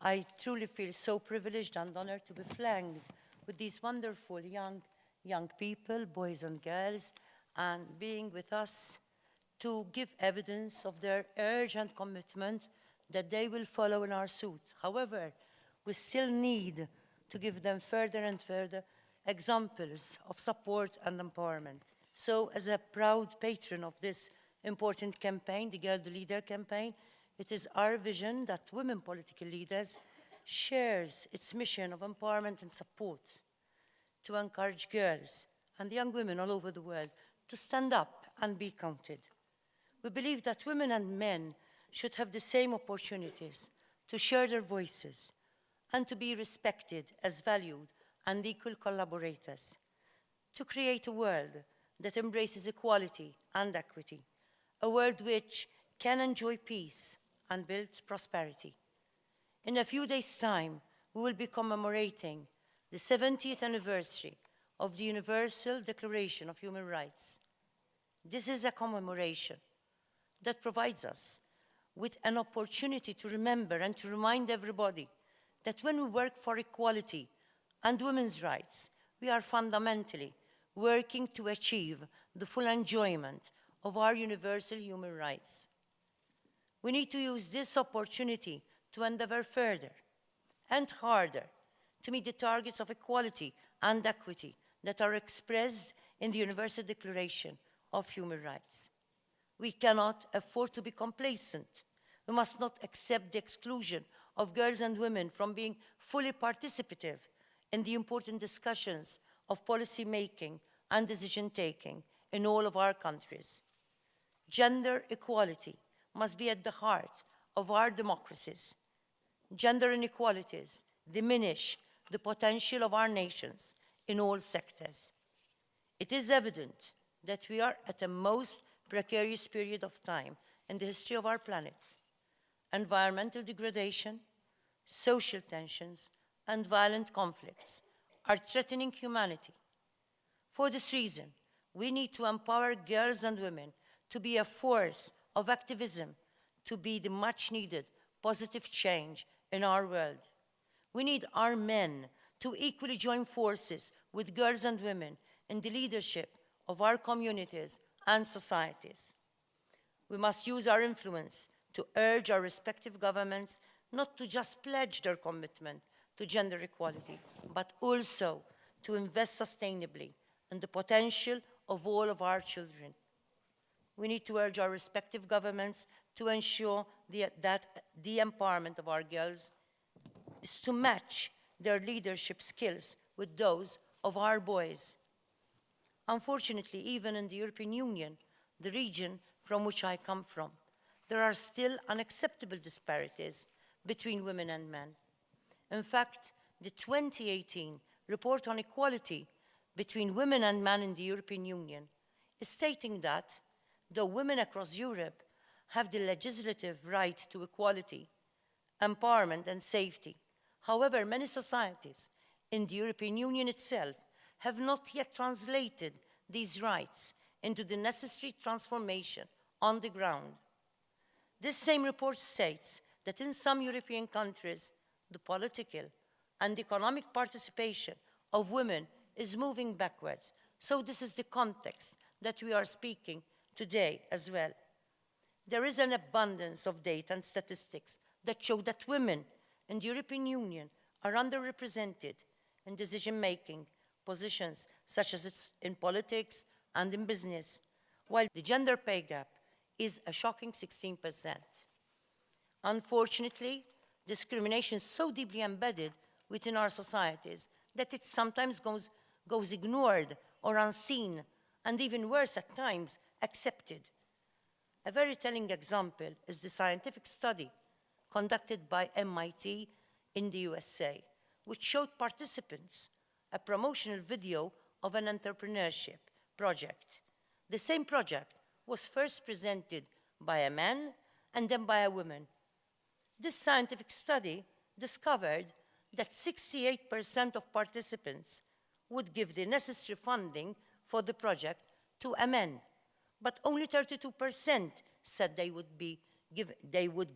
I truly feel so privileged and honored to be flanked with these wonderful young people, boys and girls, and being with us to give evidence of their urgent commitment that they will follow in our suit. However, we still need to give them further and further examples of support and empowerment. So, as a proud patron of this important campaign, the Girl the Leader campaign, it is our vision that women political leaders shares its mission of empowerment and support to encourage girls and young women all over the world to stand up and be counted. We believe that women and men should have the same opportunities to share their voices and to be respected as valued and equal collaborators, to create a world that embraces equality and equity, a world which can enjoy peace and build prosperity. In a few days' time, we will be commemorating the 70th anniversary of the Universal Declaration of Human Rights. This is a commemoration that provides us with an opportunity to remember and to remind everybody that when we work for equality and women's rights, we are fundamentally working to achieve the full enjoyment of our universal human rights. We need to use this opportunity to endeavor further and harder to meet the targets of equality and equity that are expressed in the Universal Declaration of Human Rights. We cannot afford to be complacent. We must not accept the exclusion of girls and women from being fully participative in the important discussions of policy making and decision taking in all of our countries. Gender equality must be at the heart of our democracies. Gender inequalities diminish the potential of our nations in all sectors. It is evident that we are at a most precarious period of time in the history of our planet. Environmental degradation, social tensions, and violent conflicts are threatening humanity. For this reason, we need to empower girls and women to be a force of activism, to be the much-needed positive change in our world. We need our men to equally join forces with girls and women in the leadership of our communities and societies. We must use our influence to urge our respective governments not to just pledge their commitment to gender equality, but also to invest sustainably in the potential of all of our children. We need to urge our respective governments to ensure that the empowerment of our girls is to match their leadership skills with those of our boys. Unfortunately, even in the European Union, the region from which I come from, there are still unacceptable disparities between women and men. In fact, the 2018 report on equality between women and men in the European Union is stating that though women across Europe have the legislative right to equality, empowerment, and safety, however, many societies in the European Union itself have not yet translated these rights into the necessary transformation on the ground. This same report states that in some European countries, the political and economic participation of women is moving backwards. So this is the context that we are speaking today as well. There is an abundance of data and statistics that show that women in the European Union are underrepresented in decision-making positions, such as it's in politics and in business, while the gender pay gap is a shocking 16%. Unfortunately, discrimination is so deeply embedded within our societies that it sometimes goes ignored or unseen, and even worse at times, accepted. A very telling example is the scientific study conducted by MIT in the USA, which showed participants a promotional video of an entrepreneurship project. The same project was first presented by a man and then by a woman. This scientific study discovered that 68% of participants would give the necessary funding for the project to a man, but only 32% said they would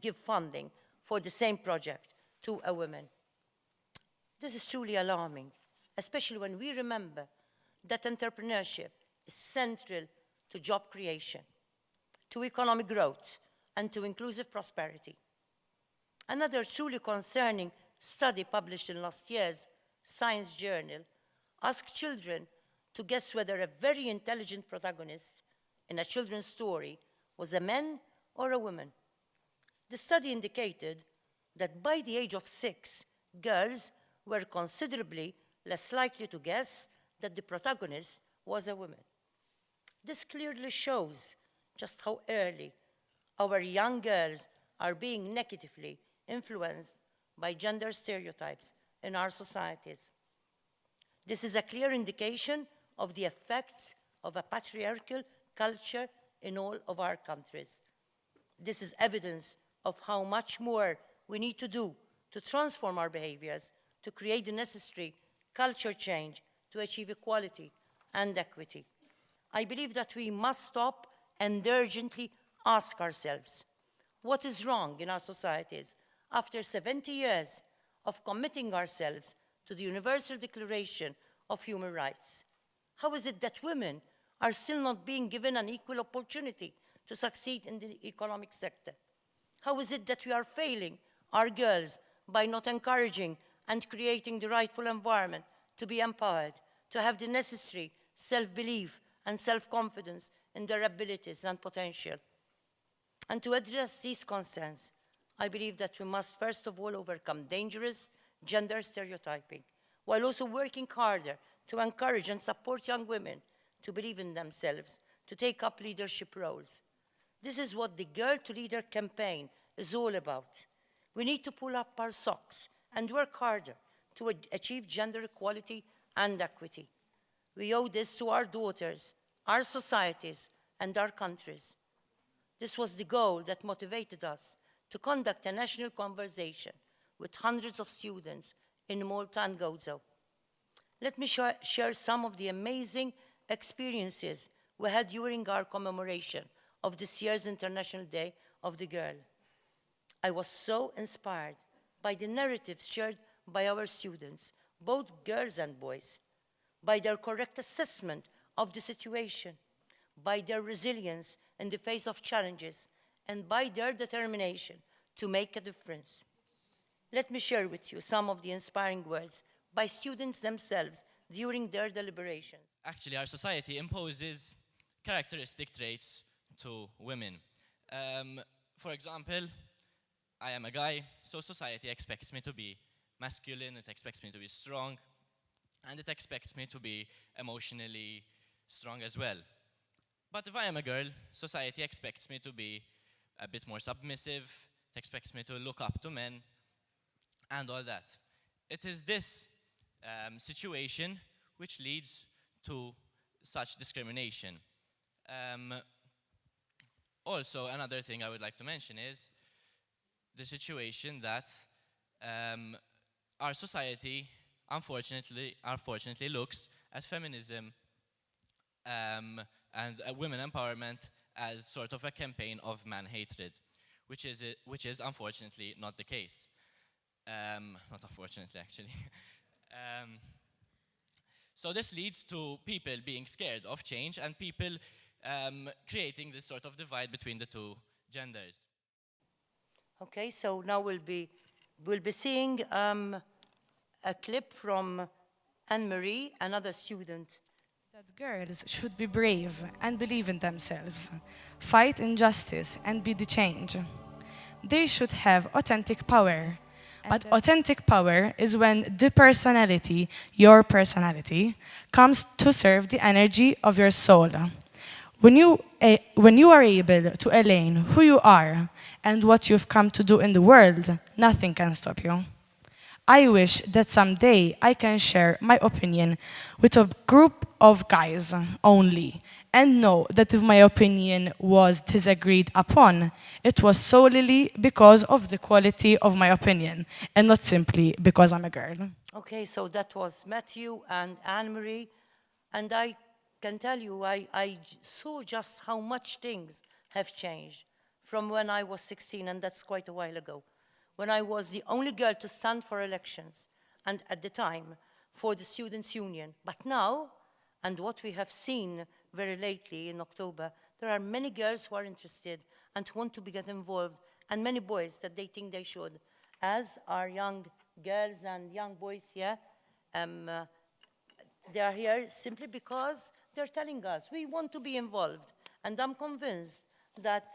give funding for the same project to a woman. This is truly alarming, especially when we remember that entrepreneurship is central to job creation, to economic growth, and to inclusive prosperity. Another truly concerning study published in last year's Science Journal asked children to guess whether a very intelligent protagonist in a children's story was a man or a woman. The study indicated that by the age of 6, girls were considerably less likely to guess that the protagonist was a woman. This clearly shows just how early our young girls are being negatively influenced by gender stereotypes in our societies. This is a clear indication of the effects of a patriarchal culture in all of our countries. This is evidence of how much more we need to do to transform our behaviors, to create the necessary culture change to achieve equality and equity. I believe that we must stop and urgently ask ourselves, what is wrong in our societies after 70 years of committing ourselves to the Universal Declaration of Human Rights? How is it that women are still not being given an equal opportunity to succeed in the economic sector? How is it that we are failing our girls by not encouraging and creating the rightful environment to be empowered, to have the necessary self-belief and self-confidence in their abilities and potential? And to address these concerns, I believe that we must first of all overcome dangerous gender stereotyping, while also working harder to encourage and support young women to believe in themselves, to take up leadership roles. This is what the Girl to Leader campaign is all about. We need to pull up our socks and work harder to achieve gender equality and equity. We owe this to our daughters, our societies, and our countries. This was the goal that motivated us to conduct a national conversation with hundreds of students in Malta and Gozo. Let me share some of the amazing experiences we had during our commemoration of this year's International Day of the Girl. I was so inspired by the narratives shared by our students, both girls and boys, by their correct assessment of the situation, by their resilience in the face of challenges, and by their determination to make a difference. Let me share with you some of the inspiring words by students themselves during their deliberations. Actually, our society imposes characteristic traits to women. For example, I am a guy, so society expects me to be masculine, it expects me to be strong, and it expects me to be emotionally strong as well. But if I am a girl, society expects me to be a bit more submissive, it expects me to look up to men, and all that. It is this situation which leads to such discrimination. Also, another thing I would like to mention is the situation that our society, unfortunately looks at feminism and women empowerment as sort of a campaign of man hatred, which is unfortunately not the case. Not unfortunately, actually. So this leads to people being scared of change and people creating this sort of divide between the two genders. Okay, so now we'll be seeing a clip from Anne-Marie, another student. That girls should be brave and believe in themselves, fight injustice and be the change. They should have authentic power. But authentic power is when the personality, your personality, comes to serve the energy of your soul. When you are able to align who you are and what you've come to do in the world, nothing can stop you. I wish that someday I can share my opinion with a group of guys only and know that if my opinion was disagreed upon, it was solely because of the quality of my opinion and not simply because I'm a girl. Okay, so that was Matthew and Anne-Marie, and I can tell you I saw just how much things have changed from when I was 16, and that's quite a while ago. when I was the only girl to stand for elections, and at the time, for the Students' Union. But now, and what we have seen very lately in October, there are many girls who are interested and who want to get involved, and many boys that they think they should, as our young girls and young boys here. They are here simply because they're telling us we want to be involved. And I'm convinced that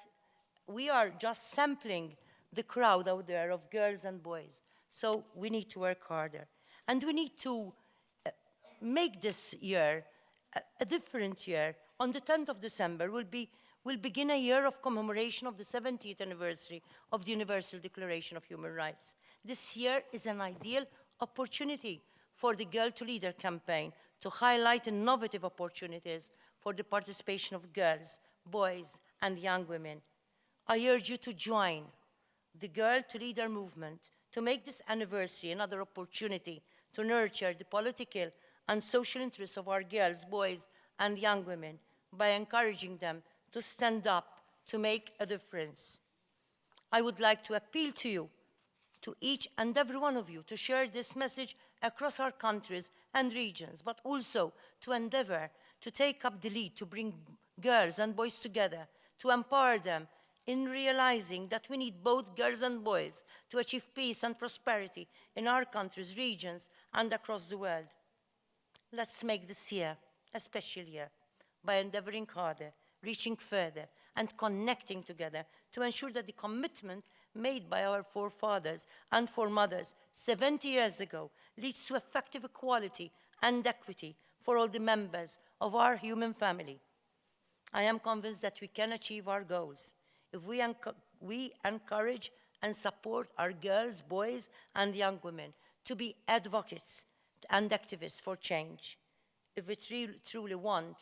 we are just sampling the crowd out there of girls and boys. So we need to work harder. And we need to make this year a different year. On the 10th of December, we'll begin a year of commemoration of the 70th anniversary of the Universal Declaration of Human Rights. This year is an ideal opportunity for the Girl to Leader campaign to highlight innovative opportunities for the participation of girls, boys, and young women. I urge you to join the Girl to Leader movement to make this anniversary another opportunity to nurture the political and social interests of our girls, boys, and young women by encouraging them to stand up to make a difference. I would like to appeal to you, to each and every one of you, to share this message across our countries and regions, but also to endeavor to take up the lead to bring girls and boys together, to empower them in realizing that we need both girls and boys to achieve peace and prosperity in our countries, regions, and across the world. Let's make this year a special year by endeavoring harder, reaching further, and connecting together to ensure that the commitment made by our forefathers and foremothers 70 years ago leads to effective equality and equity for all the members of our human family. I am convinced that we can achieve our goals if we encourage and support our girls, boys, and young women to be advocates and activists for change. If we truly want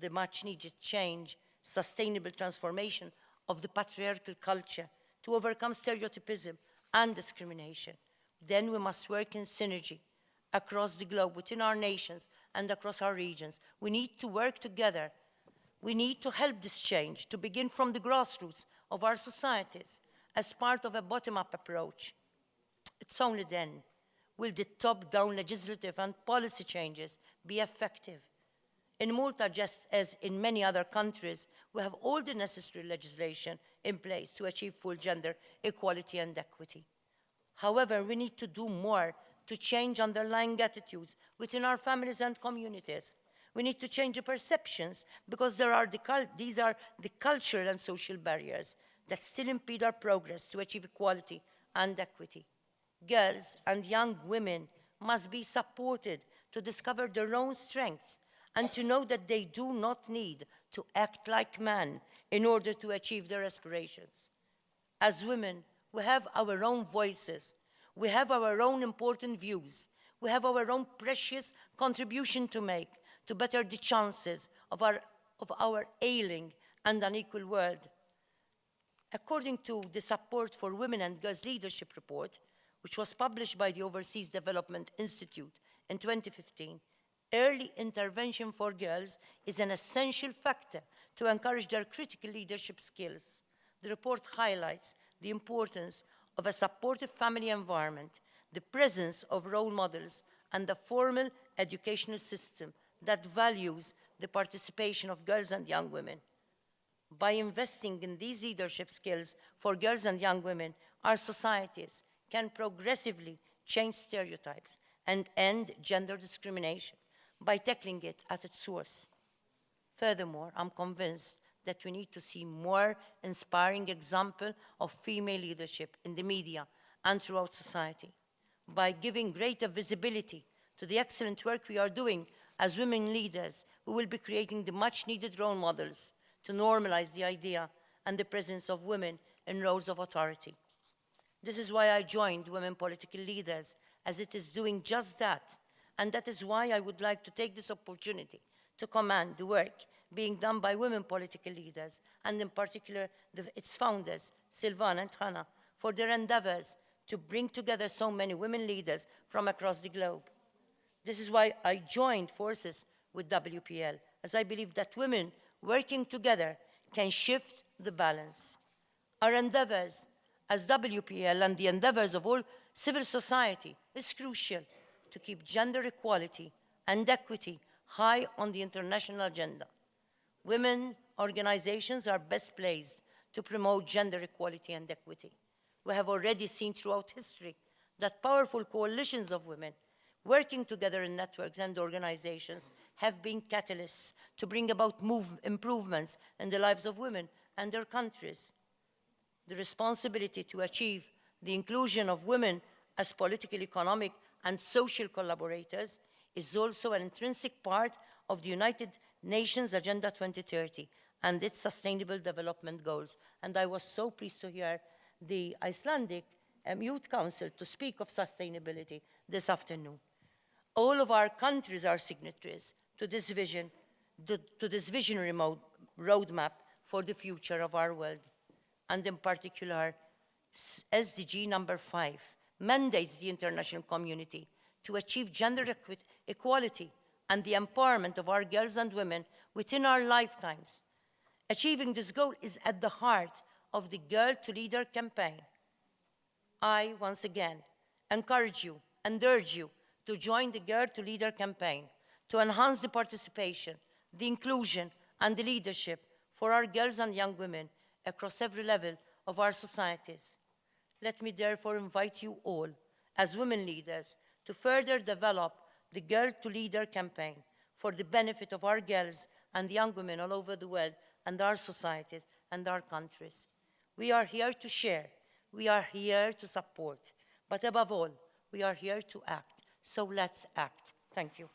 the much-needed change, sustainable transformation of the patriarchal culture to overcome stereotypism and discrimination, then we must work in synergy across the globe, within our nations and across our regions. We need to work together. We need to help this change to begin from the grassroots of our societies as part of a bottom-up approach. It's only then will the top-down legislative and policy changes be effective. In Malta, just as in many other countries, we have all the necessary legislation in place to achieve full gender equality and equity. However, we need to do more to change underlying attitudes within our families and communities. We need to change the perceptions because these are the cultural and social barriers that still impede our progress to achieve equality and equity. Girls and young women must be supported to discover their own strengths and to know that they do not need to act like men in order to achieve their aspirations. As women, we have our own voices. We have our own important views. We have our own precious contribution to make to better the chances of our ailing and unequal world. According to the Support for Women and Girls Leadership report, which was published by the Overseas Development Institute in 2015, early intervention for girls is an essential factor to encourage their critical leadership skills. The report highlights the importance of a supportive family environment, the presence of role models, and a formal educational system that values the participation of girls and young women. By investing in these leadership skills for girls and young women, our societies can progressively change stereotypes and end gender discrimination by tackling it at its source. Furthermore, I'm convinced that we need to see more inspiring examples of female leadership in the media and throughout society. By giving greater visibility to the excellent work we are doing as women leaders, we will be creating the much-needed role models to normalize the idea and the presence of women in roles of authority. This is why I joined Women Political Leaders, as it is doing just that. And that is why I would like to take this opportunity to commend the work being done by women political leaders, and in particular its founders, Silvana and Hannah, for their endeavors to bring together so many women leaders from across the globe. This is why I joined forces with WPL, as I believe that women working together can shift the balance. Our endeavors as WPL and the endeavors of all civil society is crucial to keep gender equality and equity high on the international agenda. Women organizations are best placed to promote gender equality and equity. We have already seen throughout history that powerful coalitions of women working together in networks and organizations have been catalysts to bring about improvements in the lives of women and their countries. The responsibility to achieve the inclusion of women as political, economic, and social collaborators is also an intrinsic part of the United Nations Agenda 2030 and its Sustainable Development Goals. And I was so pleased to hear the Icelandic Youth Council to speak of sustainability this afternoon. All of our countries are signatories to this vision, to this visionary roadmap for the future of our world. And in particular, SDG number 5 mandates the international community to achieve gender equality and the empowerment of our girls and women within our lifetimes. Achieving this goal is at the heart of the Girl to Leader campaign. I, once again, encourage you and urge you to join the Girl to Leader campaign to enhance the participation, the inclusion, and the leadership for our girls and young women across every level of our societies. Let me therefore invite you all, as women leaders, to further develop the Girl to Leader campaign for the benefit of our girls and young women all over the world and our societies and our countries. We are here to share, we are here to support, but above all, we are here to act. So let's act. Thank you.